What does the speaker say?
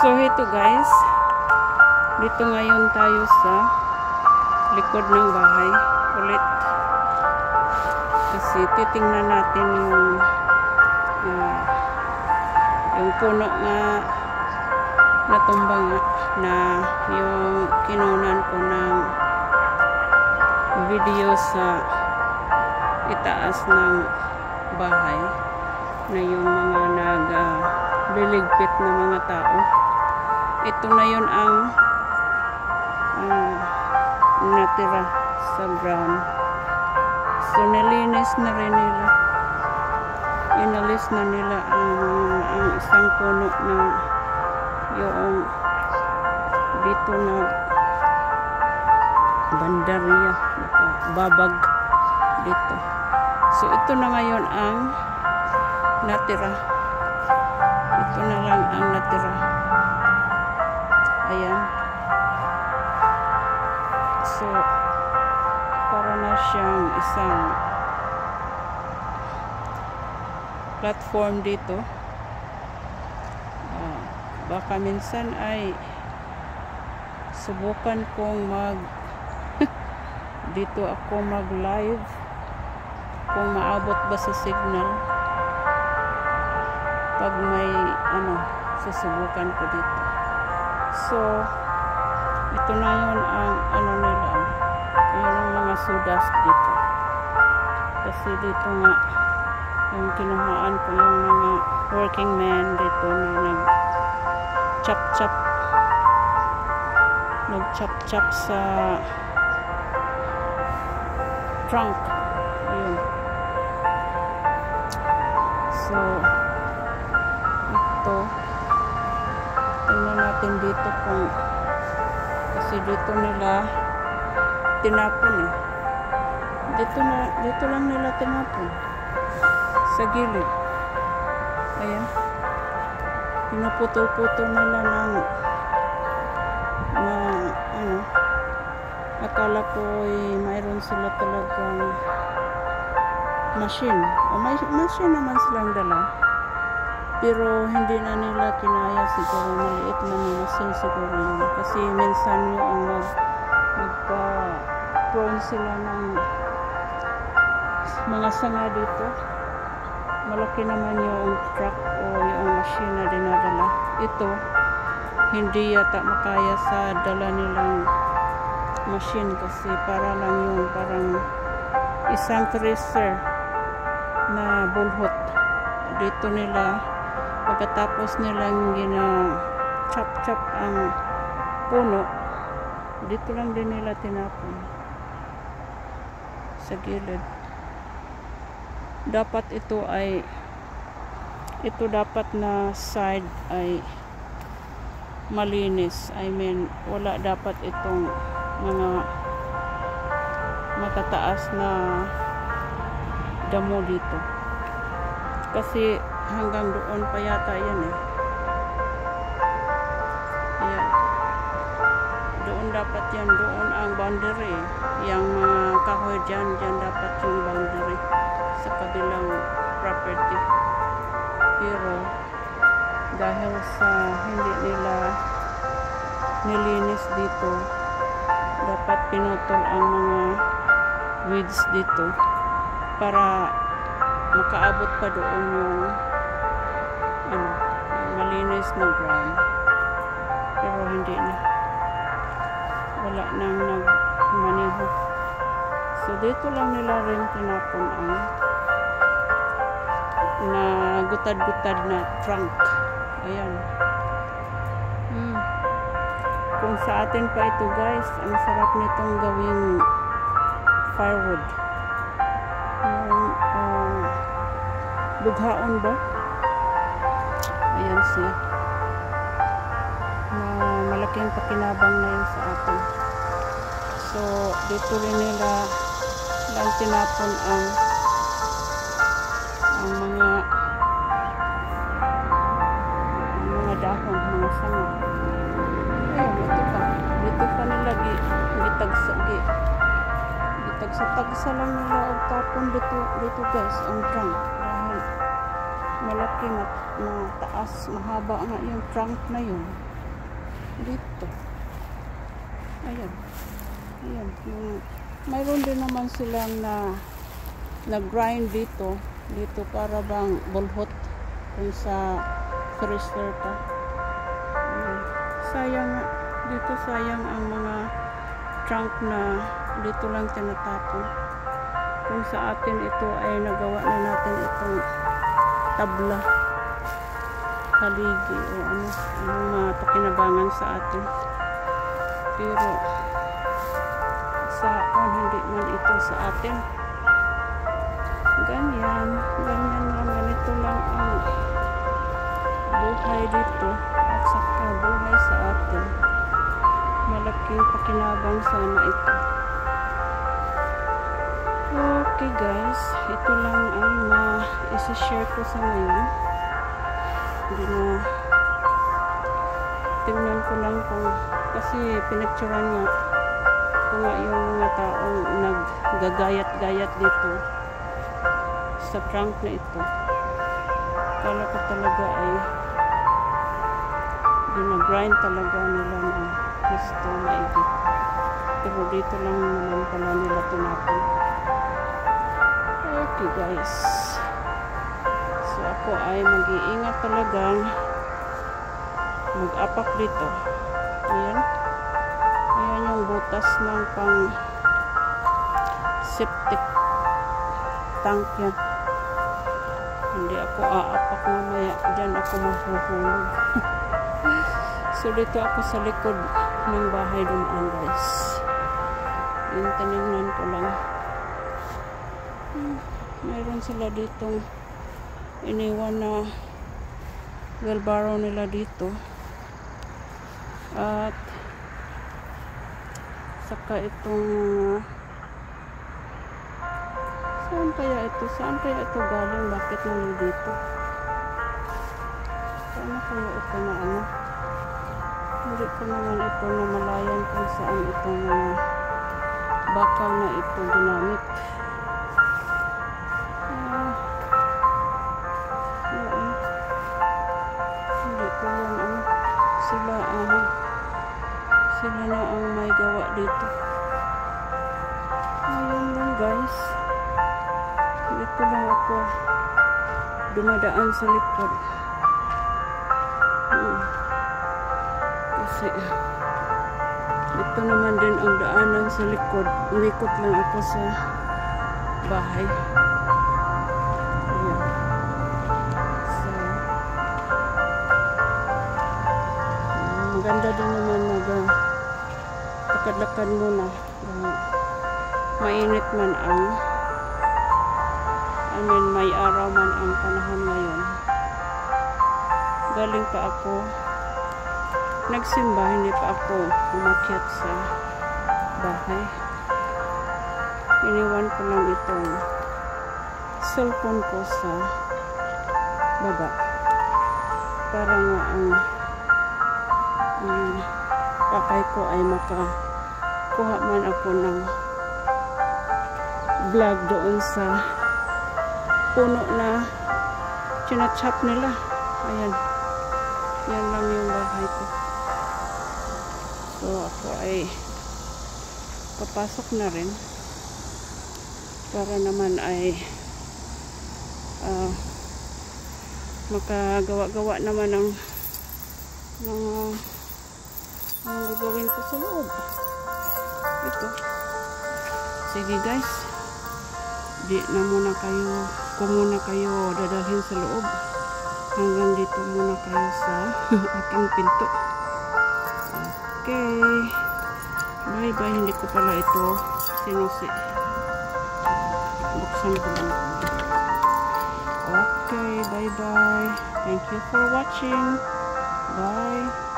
So ito guys, dito ngayon tayo sa likod ng bahay ulit kasi titingnan natin yung puno nga natumba nga na yung kinunan ko ng video sa itaas ng bahay na yung mga liligpit na mga tao. Ito na yun ang natira sa ground. So nilinis na rin nila, inalis na nila ang isang puno na yung dito na bandarya, babag dito. So ito na ngayon ang natira. Ito na lang ang natira. Ayan. So para na siyang isang platform dito. Baka minsan ay subukan kong dito ako mag live kung maabot ba sa signal. Pag may susubukan ko dito. So ito na yun ang nila, yun ang mga sawdust dito kasi dito nga yung kinuhaan ko yung mga working men dito na nag chop sa trunk. Ayun. So ito tingnan natin dito kung kasi dito nila tinapon dito lang nila tinapon sa gilid. Ayan, pinuputol-putol nila ng akala ko mayroon sila talagang machine machine naman silang dala, pero hindi na nila kinaya, siguro maliit na machine siguro yun kasi minsan yung magpa-prone sila ng mga sanga dito. Malaki naman yung truck o yung machine na dinadala. Ito hindi yata makaya sa dala nilang machine kasi para lang yung parang isang freezer na bulhot dito nila. Pagkatapos nilang chop ang puno, dito lang din nila tinapon sa gilid. Dapat ito dapat na side ay malinis. I mean, wala dapat itong mga matataas na damo dito kasi hanggang doon pa yata yan Ayan. Doon dapat yan, doon ang boundary. Yung kahoy dyan dapat yung boundary sa kabilang property. Pero dahil sa hindi nila nilinis dito, dapat pinutol ang mga weeds dito para makaabot pa doon yung malinis na ground. Pero hindi na, wala nang nagmaniho. So dito lang nila rin tinapon ang na gutad-gutad na trunk. Ayan. Kung sa atin pa ito guys, ang sarap nitong gawing firewood. Bughaon ba? Ayan siya. Na malaking pakinabang na yun sa atin. So dito rin nila lang tinapon ang mga dahon, mga sanga. Dito pa nila gitagsa lang nila og tapon dito guys ang trunk dahil malaki, mataas, mahaba nga yung trunk na yun. dito. Ayan. Ayan. Mayroon din naman silang na grind dito. Dito para bang bulhot kung sa freezer pa. Ayan. Sayang nga. Dito sayang ang mga trunk na dito lang tinatapon. Kung sa atin ito ay nagawa na natin itong tabla, haligi o anong mapakinabangan sa atin. Pero sa hindi man ito sa atin. Ganyan lang, ganito lang ang buhay dito at saka buhay sa atin. Malaking pakinabang sana ito. Okay guys, ito lang ang isa-share ko sa ngayon. Hindi na tingnan ko lang kung kasi pinagturan nga kung yung mga taong naggagayat-gayat dito sa trunk na ito. Kala ko talaga ay ginagrind talaga nila ng gusto maigi. Pero dito lang naman pala nila tinapon. Okay guys. So ako ay mag-iingat talagang mag-apak dito. Ayan. Ayan yung butas ng pang septic tank yan. Hindi ako aapak mamaya. Diyan ako mahuhulog. So dito ako sa likod ng bahay dumaan guys. Yung tinignan ko lang. Mayroon sila ditong iniwan na wheelbarrow nila dito. At saka itong saan kaya ito galing? Bakit nandito? Paano kaya ito na hindi ko naman ito namalayan kung saan itong bakal na ito ginamit. Hindi ko yan sila na ang may gawa dito. Ayun lang guys. Dito lang ako dumadaan sa likod. Kasi ito naman din ang daanan sa likod. Umikot lang ako sa bahay. Ayan. So maganda din naman lakad-lakad muna. Mainit man may araw man ang panahon ngayon. Galing pa ako nagsimba, hindi pa ako umakyat sa bahay. Iniwan ko lang itong cellphone ko sa baba para nga ang pakay ko ay makakuha man ako ng vlog doon sa puno na chinachap nila. Ayan, yan lang yung bahay ko. So ako ay papasok na rin para naman ay makagawa-gawa naman ng gagawin ko sa loob. Ito. Sige guys, muna kayo dadalhin sa loob. Hanggang dito muna kayo sa aking pinto. Okay. Bye bye. Hindi ko pala ito sinusi. Buksan ko lang. Okay. Bye bye. Thank you for watching. Bye.